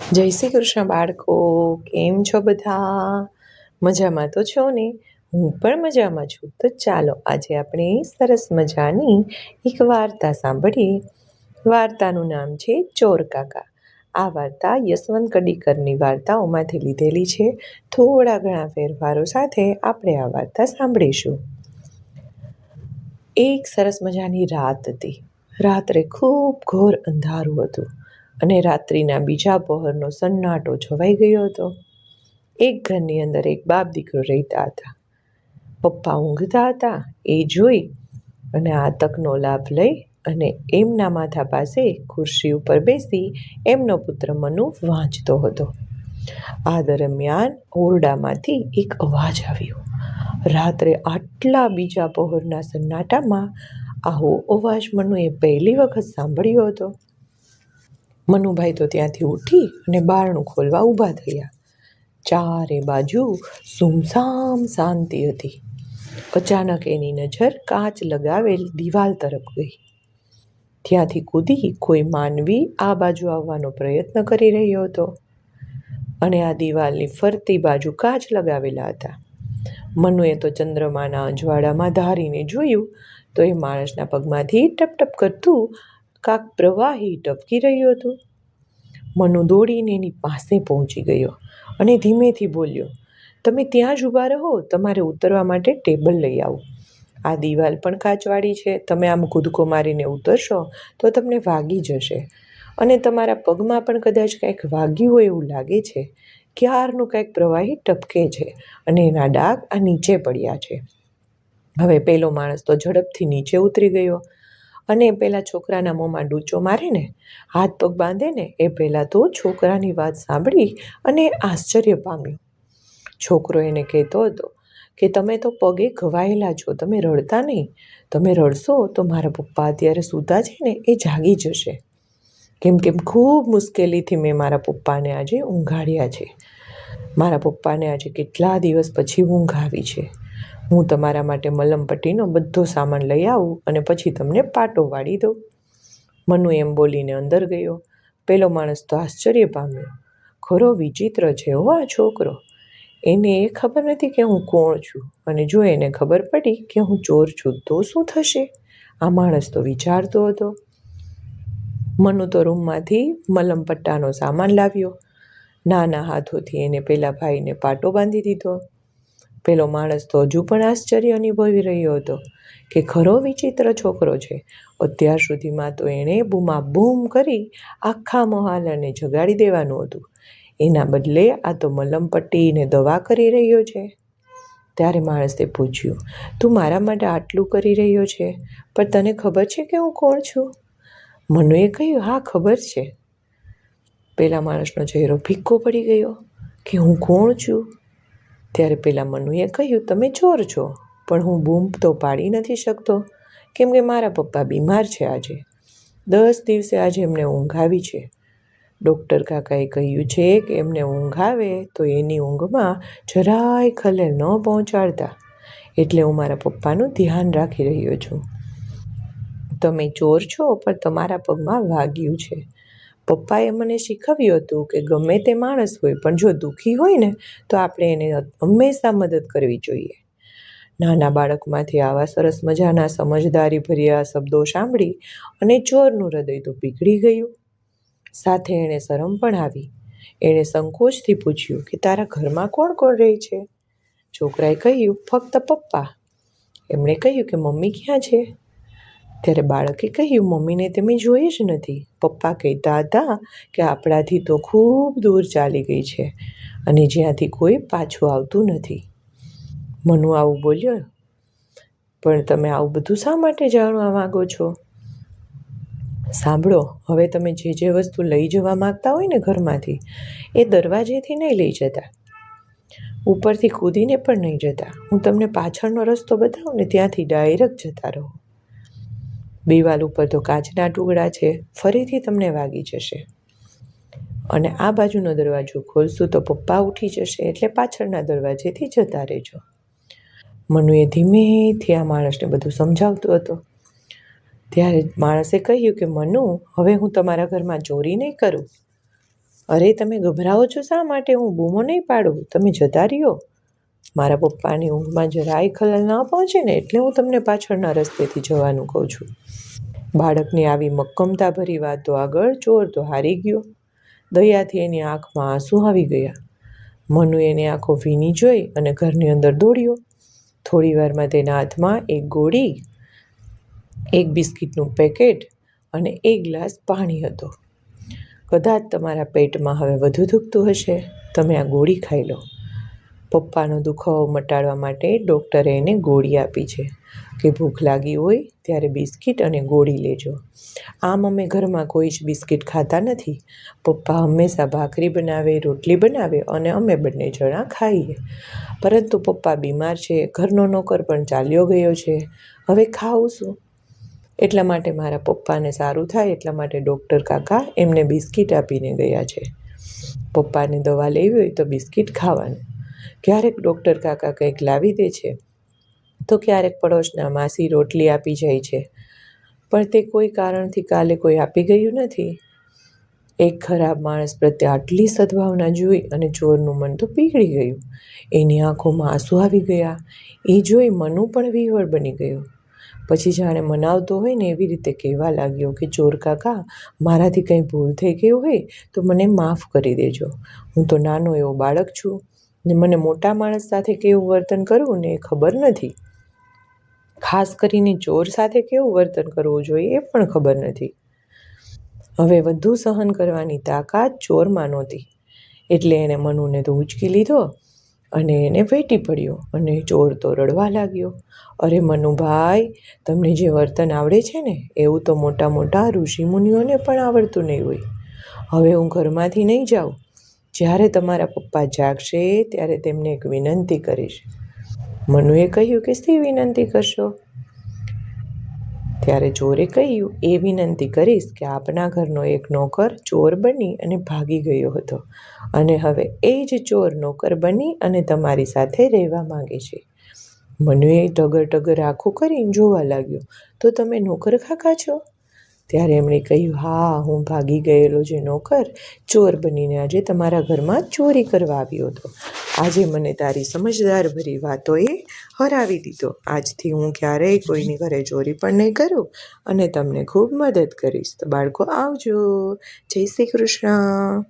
જય શ્રી કૃષ્ણ બાળકો, કેમ છો બધા? મજામાં તો છો ને? હું પણ મજામાં છું. તો ચાલો આજે આપણે સરસ મજાની એક વાર્તા સાંભળીએ. વાર્તાનું નામ છે ચોર કાકા. આ વાર્તા યશવંત કડીકરની વાર્તાઓમાંથી લીધેલી છે. થોડા ઘણા ફેરફારો સાથે આપણે આ વાર્તા સાંભળીશું. એક સરસ મજાની રાત હતી. રાત્રે ખૂબ ઘોર અંધારું હતું અને રાત્રિના બીજા પહોરનો સન્નાટો છવાઈ ગયો હતો. એક ઘરની અંદર એક બાપ દીકરો રહેતા હતા. પપ્પા ઊંઘતા હતા એ જોઈ અને આ તકનો લાભ લઈ અને એમના માથા પાસે ખુરશી ઉપર બેસી એમનો પુત્ર મનુ વાંચતો હતો. આ દરમિયાન ઓરડામાંથી એક અવાજ આવ્યો. રાત્રે આટલા બીજા પહોરના સન્નાટામાં આવો અવાજ મનુએ પહેલી વખત સાંભળ્યો હતો. મનુભાઈ તો ત્યાંથી ઉઠી અને બારણું ખોલવા ઊભા થયા. ચારે બાજુ સુમસામ શાંતિ હતી. અચાનક એની નજર કાચ લગાવેલ દિવાલ તરફ ગઈ. ત્યાંથી કૂદી કોઈ માનવી આ બાજુ આવવાનો પ્રયત્ન કરી રહ્યો હતો અને આ દિવાલની ફરતી બાજુ કાચ લગાવેલા હતા. મનુએ તો ચંદ્રમાના અજવાળામાં ધારીને જોયું તો એ માણસના પગમાંથી ટપ ટપ કરતું કાક પ્રવાહી ટપકી રહ્યું હતું. મનુ દોડીને એની પાસે પહોંચી ગયો અને ધીમેથી બોલ્યો, તમે ત્યાં જ ઊભા રહો, તમારે ઉતરવા માટે ટેબલ લઈ આવું. આ દિવાલ પણ કાચવાળી છે, તમે આમ કૂદકો મારીને ઉતરશો તો તમને વાગી જશે અને તમારા પગમાં પણ કદાચ કંઈક વાગ્યું હોય એવું લાગે છે. ક્યારનું કંઈક પ્રવાહી ટપકે છે અને એના ડાઘ આ નીચે પડ્યા છે. હવે પેલો માણસ તો ઝડપથી નીચે ઉતરી ગયો અને પેલા છોકરાના મોંમાં ડૂચો મારે ને હાથ પગ બાંધે ને એ પહેલાં તો છોકરાની વાત સાંભળી અને આશ્ચર્ય પામ્યો. છોકરો એને કહેતો હતો કે તમે તો પગે ઘવાયેલા છો, તમે રડતા નહીં. તમે રડશો તો મારા પપ્પા અત્યારે સૂતા છે ને એ જાગી જશે. કેમ ખૂબ મુશ્કેલીથી મેં મારા પપ્પાને આજે ઊંઘાડ્યા છે. મારા પપ્પાને આજે કેટલા દિવસ પછી ઊંઘ આવી છે. હું તમારા માટે મલમપટ્ટીનો બધો સામાન લઈ આવું અને પછી તમને પાટો વાળી દઉં. મનુ એમ બોલીને અંદર ગયો. પેલો માણસ તો આશ્ચર્ય પામ્યો. ખરો વિચિત્ર છે હો આ છોકરો. એને એ ખબર નથી કે હું કોણ છું અને જો એને ખબર પડી કે હું ચોર છું તો શું થશે? આ માણસ તો વિચારતો હતો. મનુ તો રૂમમાંથી મલમપટ્ટાનો સામાન લાવ્યો. નાના હાથોથી એને પેલા ભાઈને પાટો બાંધી દીધો. પેલો માણસ તો હજુ પણ આશ્ચર્ય અનુભવી રહ્યો હતો કે ખરો વિચિત્ર છોકરો છે. અત્યાર સુધીમાં તો એણે બૂમાબૂમ કરી આખા મહાલને જગાડી દેવાનું હતું. એના બદલે આ તો મલમપટ્ટીને દવા કરી રહ્યો છે. ત્યારે માણસે પૂછ્યું, તું મારા માટે આટલું કરી રહ્યો છે, પણ તને ખબર છે કે હું કોણ છું? મનુએ કહ્યું, હા ખબર છે. પેલા માણસનો ચહેરો ફિક્કો પડી ગયો કે હું કોણ છું? ત્યારે પેલા મનુએ કહ્યું, તમે ચોર છો, પણ હું બૂમ તો પાડી નથી શકતો કેમ કે મારા પપ્પા બીમાર છે આજે. 10 દિવસે આજે એમને ઊંઘ આવી છે. ડૉક્ટર કાકાએ કહ્યું છે કે એમને ઊંઘ આવે તો એની ઊંઘમાં જરાય ખલેલ ન પહોંચાડતા. એટલે હું મારા પપ્પાનું ધ્યાન રાખી રહ્યો છું. તમે ચોર છો પણ તમારા પગમાં વાગ્યું છે. પપ્પાએ મને શીખવ્યું હતું કે ગમે તે માણસ હોય પણ જો દુઃખી હોય ને તો આપણે એને હંમેશા મદદ કરવી જોઈએ. નાના બાળકમાંથી આવા સરસ મજાના સમજદારીભર્યા શબ્દો સાંભળી અને ચોરનું હૃદય તો પીગળી ગયું. સાથે એણે શરમ પણ આવી. એણે સંકોચથી પૂછ્યું કે તારા ઘરમાં કોણ કોણ રહે છે? છોકરાએ કહ્યું, ફક્ત પપ્પા. એમણે કહ્યું કે મમ્મી ક્યાં છે? ત્યારે બાળકે કહ્યું, મમ્મીને તમે જોઈ જ નથી. પપ્પા કહેતા હતા કે આપણાથી તો ખૂબ દૂર ચાલી ગઈ છે અને જ્યાંથી કોઈ પાછું આવતું નથી. મનુ આવું બોલ્યો, પણ તમે આવું બધું શા માટે જાણવા માંગો છો? સાંભળો, હવે તમે જે વસ્તુ લઈ જવા માંગતા હોય ને ઘરમાંથી એ દરવાજેથી નહીં લઈ જતા, ઉપરથી કૂદીને પણ નહીં જતા. હું તમને પાછળનો રસ્તો બતાવું ને ત્યાંથી ડાયરેક્ટ જતા રહો. દિવાલ ઉપર તો કાચના ટુકડા છે, ફરીથી તમને વાગી જશે અને આ બાજુનો દરવાજો ખોલશું તો પપ્પા ઉઠી જશે, એટલે પાછળના દરવાજેથી જતા રહેજો. મનુએ ધીમેથી આ માણસને બધું સમજાવતો હતો. ત્યારે માણસે કહ્યું કે મનુ, હવે હું તમારા ઘરમાં ચોરી નહીં કરું. અરે તમે ગભરાઓ છો શા માટે? હું બૂમો નહીં પાડું, તમે જતા રહ્યો. મારા પપ્પાની ઊંઘમાં જરાય ખલલ ના પહોંચે ને એટલે હું તમને પાછળના રસ્તેથી જવાનું કહું છું. બાળકની આવી મક્કમતાભરી વાતો આગળ ચોર તો હારી ગયો. દયાથી એની આંખમાં આંસુ આવી ગયા. મનુ એની આંખો ભીની જોઈ અને ઘરની અંદર દોડ્યો. થોડી વારમાં તેના હાથમાં એક ગોળી, એક બિસ્કિટનું પેકેટ અને એક ગ્લાસ પાણી હતો. કદાચ તમારા પેટમાં હવે વધુ દુખતું હશે, તમે આ ગોળી ખાઈ લો. પપ્પાનો દુખાવો મટાડવા માટે ડૉક્ટરે એને ગોળી આપી છે કે ભૂખ લાગી હોય ત્યારે બિસ્કિટ અને ગોળી લેજો. આમ અમે ઘરમાં કોઈ જ બિસ્કિટ ખાતા નથી. પપ્પા હંમેશા ભાખરી બનાવે, રોટલી બનાવે અને અમે બંને જણા ખાઈએ. પરંતુ પપ્પા બીમાર છે, ઘરનો નોકર પણ ચાલ્યો ગયો છે, હવે ખાવું શું? એટલા માટે મારા પપ્પાને સારું થાય એટલા માટે ડૉક્ટર કાકા એમને બિસ્કિટ આપીને ગયા છે. પપ્પાને દવા લેવી હોય તો બિસ્કિટ ખાવાનું. ક્યારેક ડૉક્ટર કાકા કંઈક લાવી દે છે તો ક્યારેક પડોશના માસી રોટલી આપી જાય છે, પણ તે કોઈ કારણથી કાલે કોઈ આપી ગયું નથી. એક ખરાબ માણસ પ્રત્યે આટલી સદ્ભાવના જોઈ અને ચોરનું મન તો પીગળી ગયું. એની આંખોમાં આંસુ આવી ગયા. એ જોઈ મનુ પણ વિહવળ બની ગયો. પછી જાણે મનાવતો હોય ને એવી રીતે કહેવા લાગ્યો કે ચોર કાકા, મારાથી કંઈ ભૂલ થઈ ગઈ હોય તો મને માફ કરી દેજો. હું તો નાનો એવો બાળક છું ને મને મોટા માણસ સાથે કેવું વર્તન કરવું ને એ ખબર નથી. ખાસ કરીને ચોર સાથે કેવું વર્તન કરવું જોઈએ એ પણ ખબર નથી. હવે વધુ સહન કરવાની તાકાત ચોરમાં નહોતી એટલે એણે મનુને તો ઉંચકી લીધો અને એને વેટી પડ્યો અને ચોર તો રડવા લાગ્યો. અરે મનુભાઈ, તમને જે વર્તન આવડે છે ને એવું તો મોટા મોટા ઋષિમુનિઓને પણ આવડતું નહીં હોય. હવે હું ઘરમાંથી નહીં જાઉં. જ્યારે તમારા પપ્પા જાગશે ત્યારે તેમને એક વિનંતી કરીશ. મનુએ કહ્યું કે શી વિનંતી કરશો? ત્યારે ચોરે કહ્યું, એ વિનંતી કરીશ કે આપના ઘરનો એક નોકર ચોર બની અને ભાગી ગયો હતો અને હવે એ જ ચોર નોકર બની અને તમારી સાથે રહેવા માંગે છે. મનુએ ટગર આંખો કરીને જોવા લાગ્યો, તો તમે નોકર કાકા છો? ત્યારે એમણે કહ્યું, હા, હું ભાગી ગયેલો જે નોકર ચોર બનીને આજે તમારા ઘરમાં ચોરી કરવા આવ્યો હતો. આજે મને તારી સમજદારભરી વાતોએ હરાવી દીધો. આજથી હું ક્યારેય કોઈની ઘરે ચોરી પણ નહીં કરું અને તમને ખૂબ મદદ કરીશ. તો બાળકો આવજો. જય શ્રી કૃષ્ણ.